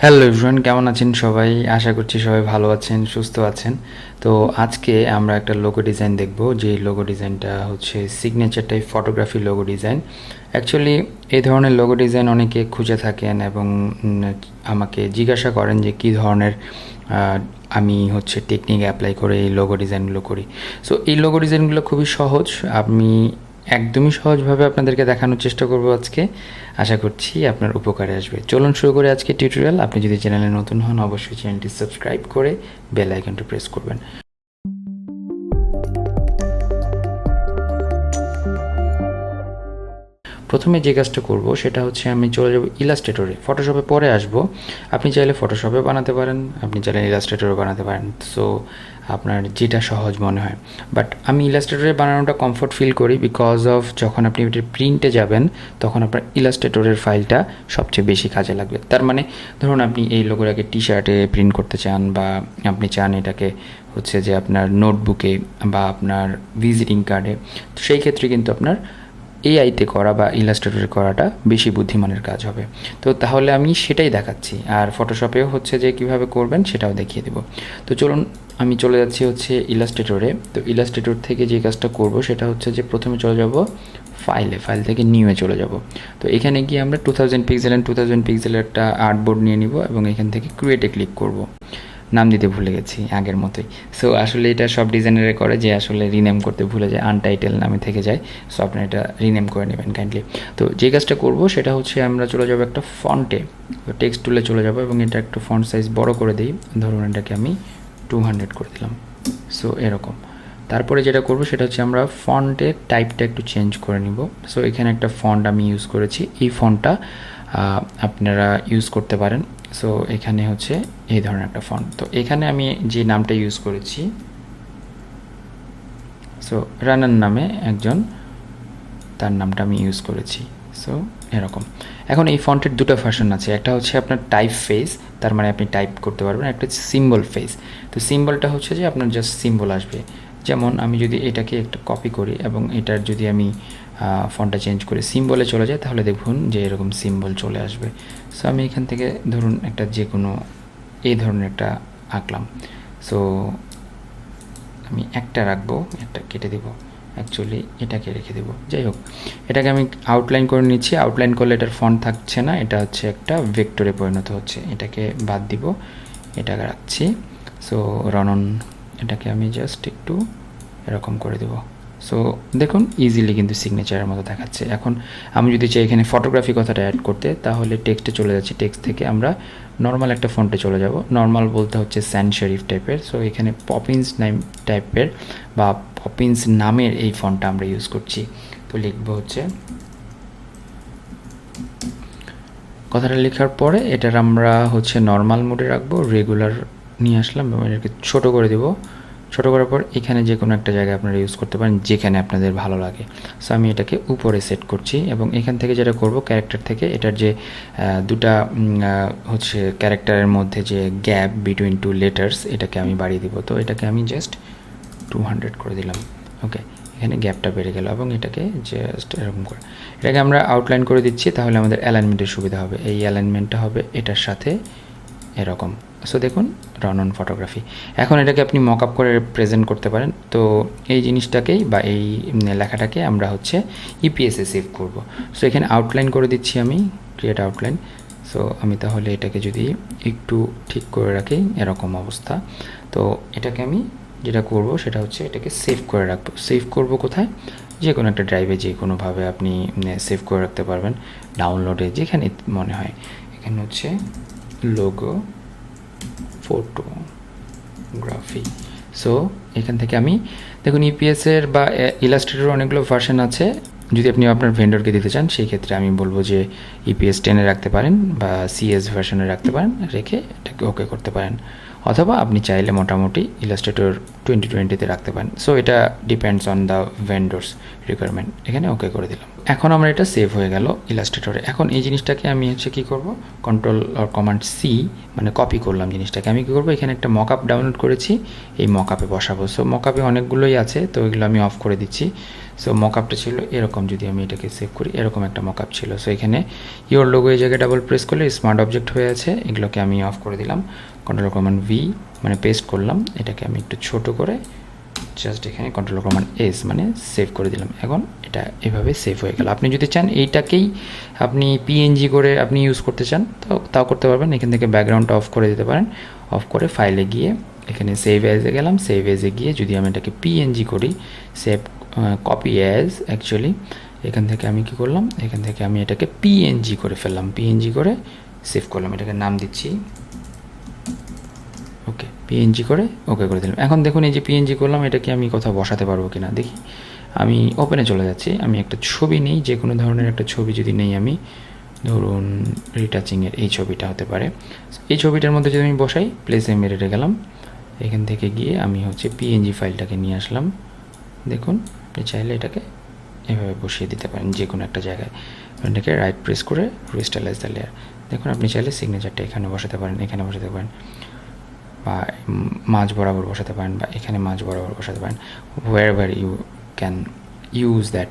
Hello everyone, কেমন আছেন সবাই? আশা করছি সবাই ভালো আছেন, সুস্থ আছেন। তো আজকে আমরা একটা লোগো ডিজাইন দেখব, যে লোগো ডিজাইনটা হচ্ছে signature type photography logo design. Actually এই ধরনের লোগো ডিজাইন অনেকে খুঁজে থাকেন এবং আমাকে জিজ্ঞাসা করেন যে কী ধরনের আমি হচ্ছে টেকনিক অ্যাপ্লাই করে এই লোগো ডিজাইনগুলো করি। সো এই লোগো ডিজাইনগুলো খুবই সহজ, আমি একদমই সহজভাবে আপনাদেরকে দেখানোর চেষ্টা করব আজকে। আশা করছি আপনার উপকারে আসবে। চলুন শুরু করে আজকে টিউটোরিয়াল। আপনি যদি চ্যানেলে নতুন হন অবশ্যই চ্যানেলটি সাবস্ক্রাইব করে বেল আইকনটি প্রেস করবেন। প্রথমে যে কাজটা করব সেটা হচ্ছে আমি চলে যাব ইলাস্ট্রেটরে। ফটোশপে পরে আসব, আপনি চাইলে ফটোশপে বানাতে পারেন, আপনি চাইলে ইলাস্ট্রেটরে বানাতে পারেন। সো আপনার যেটা সহজ মনে হয়, বাট আমি ইলাস্ট্রেটরে বানানোটা কমফোর্ট ফিল করি বিকজ অফ যখন আপনি এটার প্রিন্টে যাবেন তখন আপনার ইলাস্ট্রেটরের ফাইলটা সবচেয়ে বেশি কাজে লাগবে। তার মানে ধরুন আপনি এই লোগোটাকে টি শার্টে প্রিন্ট করতে চান, বা আপনি চান এটাকে হচ্ছে যে আপনার নোটবুকে বা আপনার ভিজিটিং কার্ডে, তো সেই ক্ষেত্রে কিন্তু আপনার এআইতে করা বা ইলাস্ট্রেটরে করাটা বেশি বুদ্ধিমানের কাজ হবে। তো তাহলে আমি সেটাই দেখাচ্ছি, আর ফটোশপেও হচ্ছে যে কিভাবে করবেন সেটাও দেখিয়ে দেব। তো চলুন আমি চলে যাচ্ছি হচ্ছে ইলাস্ট্রেটরে। তো ইলাস্ট্রেটর থেকে যে কাজটা করব সেটা হচ্ছে যে প্রথমে চলে যাব ফাইল থেকে নিউয়ে চলে যাব। তো এখানে গিয়ে আমরা 2000 পিক্সেল অ্যান্ড 2000 পিক্সেলের একটা আর্টবোর্ড নিয়ে নিব এবং এখান থেকে ক্রিয়েটে ক্লিক করব। নাম দিতে ভুলে গেছি আগের মতোই। সো আসলে এটা সব ডিজাইনারে করে যে আসলে রিনেম করতে ভুলে যায়, আনটাইটেল নামে থেকে যায়। সো আপনি এটা রিনেম করে নেবেন কাইন্ডলি। তো যে কাজটা করব সেটা হচ্ছে আমরা চলে যাব একটা ফন্টে, তো টেক্সট টুলে চলে যাব এবং এটা একটু ফন্ট সাইজ বড় করে দিই। ধরুন এটাকে আমি 200 করে দিলাম। সো এরকম। তারপরে যেটা করব সেটা হচ্ছে আমরা ফন্টের টাইপটা একটু চেঞ্জ করে নিব। সো এখানে একটা ফন্ট আমি ইউজ করেছি, এই ফন্টটা আপনারা ইউজ করতে পারেন। সো এখানে হচ্ছে এই ধরনের একটা ফন্ট। তো এখানে আমি যে নামটা ইউজ করেছি, সো রানার নামে একজন, তার নামটা আমি ইউজ করেছি। সো এরকম। এখন এই ফন্টের দুটো ভার্সন আছে, একটা হচ্ছে আপনার টাইপ ফেস, তার মানে আপনি টাইপ করতে পারবেন, একটা হচ্ছে সিম্বল ফেস। তো সিম্বলটা হচ্ছে যে আপনার জাস্ট সিম্বল আসবে। যেমন আমি যদি এটাকে একটা কপি করি এবং এটার যদি আমি ফন্টটা চেঞ্জ করে সিম্বলে চলে যায়, তাহলে দেখুন যে এরকম সিম্বল চলে আসবে। সো আমি এখান থেকে ধরুন একটা যে কোনো এই ধরনের একটা আঁকলাম। সো আমি একটা রাখবো, একটা কেটে দেবো, অ্যাকচুয়ালি এটাকে রেখে দেবো। যাই হোক, এটাকে আমি আউটলাইন করে নিচ্ছি। আউটলাইন করলে এটার ফন্ট থাকছে না, এটা হচ্ছে একটা ভেক্টরে পরিণত হচ্ছে। এটাকে বাদ দিব, এটাকে রাখছি। সো রনন, এটাকে আমি জাস্ট একটু এরকম করে দেবো। সো দেখুন ইজিলি কিন্তু সিগনেচারের মতো দেখাচ্ছে। এখন আমি যদি চাই এখানে ফটোগ্রাফি কথাটা অ্যাড করতে, তাহলে টেক্সটে চলে যাচ্ছি, টেক্সট থেকে আমরা নর্মাল একটা ফন্টে চলে যাব। নর্মাল বলতে হচ্ছে স্যান্ড শেরিফ টাইপের। সো এখানে পপিন্স নাম টাইপের বা পপিন্স নামের এই ফন্টটা আমরা ইউজ করছি। তো লিখবো হচ্ছে, কথাটা লেখার পরে এটার আমরা হচ্ছে নর্মাল মোডে রাখবো, রেগুলার নিয়ে আসলাম এবং এটাকে ছোটো করে দেবো। ছোটো করার পর এখানে যে কোনো একটা জায়গায় আপনারা ইউজ করতে পারেন যেখানে আপনাদের ভালো লাগে। সো আমি এটাকে উপরে সেট করছি এবং এখান থেকে যেটা করব, ক্যারেক্টার থেকে এটার যে দুটা হচ্ছে ক্যারেক্টারের মধ্যে যে গ্যাপ বিটুইন টু লেটার্স, এটাকে আমি বাড়িয়ে দিব। তো এটাকে আমি জাস্ট 200 করে দিলাম। ওকে, এখানে গ্যাপটা বেড়ে গেল এবং এটাকে জাস্ট এরকম করে এটাকে আমরা আউটলাইন করে দিচ্ছি, তাহলে আমাদের অ্যালাইনমেন্টের সুবিধা হবে। এই অ্যালাইনমেন্টটা হবে এটার সাথে এরকম। সো দেখুন রনন ফটোগ্রাফি। এখন এটাকে আপনি মকআপ করে প্রেজেন্ট করতে পারেন। তো এই জিনিসটাকেই বা এই লেখাটাকে আমরা হচ্ছে ইপিএসে সেভ করব। সো এখানে আউটলাইন করে দিচ্ছি আমি, ক্রিয়েট আউটলাইন। সো আমি তাহলে এটাকে যদি একটু ঠিক করে রাখি, এরকম অবস্থা। তো এটাকে আমি যেটা করব সেটা হচ্ছে এটাকে সেভ করে রাখবো। সেভ করব কোথায়? যে কোনো একটা ড্রাইভে যে কোনোভাবে আপনি সেভ করে রাখতে পারবেন, ডাউনলোডে, যেখানে মনে হয়। এখানে হচ্ছে লোগো ফটোগ্রাফি। সো এখান থেকে আমি দেখুন ইপিএসের বা ইলাস্ট্রেটর অনেকগুলো ভার্সন আছে। যদি আপনি আপনার ভেন্ডরকে দিতে চান সেই ক্ষেত্রে আমি বলবো যে ইপিএস 10-এ রাখতে পারেন বা সিএস ভার্সনে রাখতে পারেন, রেখে এটাকে ওকে করতে পারেন। অথবা আপনি চাইলে মোটামুটি ইলাস্ট্রেটর 2020-তে রাখতে পারেন। সো এটা ডিপেন্ডস অন দ্য ভেন্ডর্স রিকোয়ারমেন্ট। এখানে ওকে করে দিলাম। এখন আমার এটা সেভ হয়ে গেল ইলাস্ট্রেটরে। এখন এই জিনিসটাকে আমি হচ্ছে কী করব, কন্ট্রোল আর কমান্ড সি, মানে কপি করলাম জিনিসটাকে। আমি কী করবো, এখানে একটা মকআপ ডাউনলোড করেছি, এই মকআপে বসাবো। সো মকআপে অনেকগুলোই আছে, তো এগুলো আমি অফ করে দিচ্ছি। সো মকআপটা ছিল এরকম, যদি আমি এটাকে সেভ করি, এরকম একটা মকআপ ছিল। সো এখানে ইওর লোগো এই জায়গায় ডাবল প্রেস করলে স্মার্ট অবজেক্ট হয়ে আছে, এগুলোকে আমি অফ করে দিলাম। কন্ট্রোল কমান্ড ভি, মানে পেস্ট করলাম। এটাকে আমি একটু ছোট করে জাস্ট এখানে কন্ট্রোল কমান্ড এস, মানে সেভ করে দিলাম। এখন এটা এভাবে সেভ হয়ে গেল। আপনি যদি চান এইটাকেই আপনি পিএনজি করে আপনি ইউজ করতে চান, তো তাও করতে পারবেন। এখান থেকে ব্যাকগ্রাউন্ডটা অফ করে দিতে পারেন। অফ করে ফাইলে গিয়ে এখানে সেভ অ্যাজে গেলাম। সেভ অ্যাজে গিয়ে যদি আমি এটাকে পিএনজি করি, সেভ কপি অ্যাজ, অ্যাকচুয়ালি এখান থেকে আমি কি করলাম, এখান থেকে আমি এটাকে পিএনজি করে ফেললাম। পিএনজি করে সেভ করলাম, এটাকে নাম দিচ্ছি ওকে, পিএনজি করে ওকে করে দিলাম। এখন দেখুন এই যে পিএনজি করলাম, এটা কি আমি কোথাও বসাতে পারবো কিনা দেখি। আমি ওপেনে চলে যাচ্ছি, আমি একটা ছবি নেই, যে কোনো ধরনের একটা ছবি যদি নেই আমি, ধরুন রিটাচিংয়ের এই ছবিটা হতে পারে। এই ছবিটার মধ্যে যদি আমি বসাই, প্লেস এমিরেটে গেলাম, এখান থেকে গিয়ে আমি হচ্ছে পিএনজি ফাইলটাকে নিয়ে আসলাম। দেখুন আপনি চাইলে এটাকে এভাবে বসিয়ে দিতে পারেন যে কোনো একটা জায়গায়। এটাকে রাইট প্রেস করে রিস্টাইলাইজ দ্য লেয়ার। দেখুন আপনি চাইলে সিগনেচারটা এখানে বসাতে পারেন, এখানে বসাতে পারেন, বা মাঝ বরাবর বসাতে পারেন, বা এখানে মাঝ বরাবর বসাতে পারেন, wherever you can use that.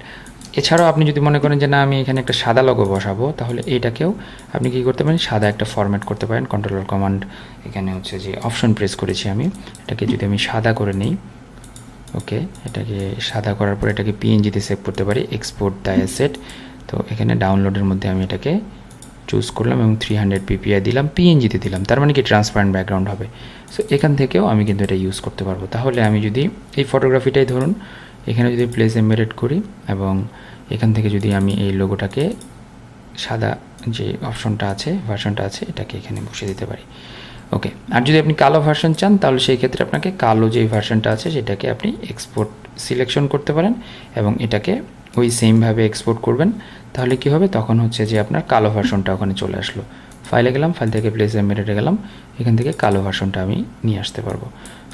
এছাড়াও আপনি যদি মনে করেন যে না আমি এখানে একটা সাদা লোগো বসাবো, তাহলে এইটাকেও আপনি কী করতে পারেন, সাদা একটা ফরম্যাট করতে পারেন। কন্ট্রোল কমান্ড এখানে হচ্ছে যে অপশন প্রেস করেছি আমি, এটাকে যদি আমি সাদা করে নিই, ওকে, এটাকে সাদা করার পর এটাকে পিএনজিতে সেভ করতে পারি, এক্সপোর্ট দ্য অ্যাসেট। তো এখানে ডাউনলোডের মধ্যে আমি এটাকে চুজ করলাম এবং 300 ppi দিলাম, পিএনজিতে দিলাম, তার মানে কি ট্রান্সপারেন্ট ব্যাকগ্রাউন্ড হবে। সো এখান থেকেও আমি কিন্তু এটা ইউজ করতে পারবো। তাহলে আমি যদি এই ফটোগ্রাফিটাই ধরুন, এখানে যদি প্লেস এমবেডেড করি এবং এখান থেকে যদি আমি এই লোগোটাকে সাদা যে অপশনটা আছে, ভার্সনটা আছে, এটাকে এখানে বসিয়ে দিতে পারি। ওকে, আর যদি আপনি কালো ভার্সন চান, তাহলে সেই ক্ষেত্রে আপনাকে কালো যে ভার্সনটা আছে সেটাকে আপনি এক্সপোর্ট সিলেকশন করতে পারেন এবং এটাকে ওই সেমভাবে এক্সপোর্ট করবেন। তাহলে কি হবে, তখন হচ্ছে যে আপনার কালো ভার্সনটা ওখানে চলে আসলো। ফাইলে গেলাম, ফাইল থেকে প্লেস এমবেডেডে গেলাম, এখান থেকে কালো ভার্সনটা আমি নিয়ে আসতে পারবো।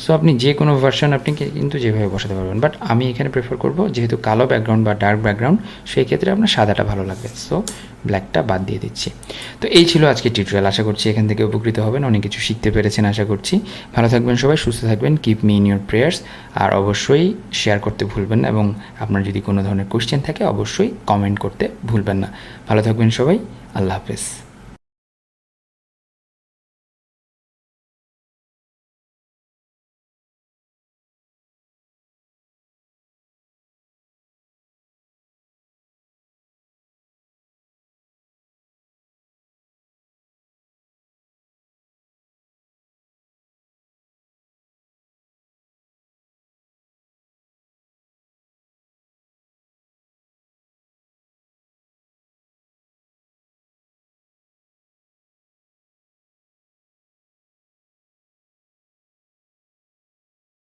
সো আপনি যে কোনো ভার্সন আপনি কিন্তু যেভাবে বসাতে পারবেন, বাট আমি এখানে প্রেফার করব যেহেতু কালো ব্যাকগ্রাউন্ড বা ডার্ক ব্যাকগ্রাউন্ড, সেই ক্ষেত্রে আপনার সাদাটা ভালো লাগবে। সো ব্ল্যাকটা বাদ দিয়ে দিচ্ছি। তো এই ছিল আজকে টিউটোরিয়াল। আশা করছি এখান থেকে উপকৃত হবেন, অনেক কিছু শিখতে পেরেছেন আশা করছি। ভালো থাকবেন সবাই, সুস্থ থাকবেন, keep me in your prayers. আর অবশ্যই শেয়ার করতে ভুলবেন না, এবং আপনার যদি কোনো ধরনের কোয়েশ্চেন থাকে অবশ্যই কমেন্ট করতে ভুলবেন না। ভালো থাকবেন সবাই, আল্লাহ হাফেজ।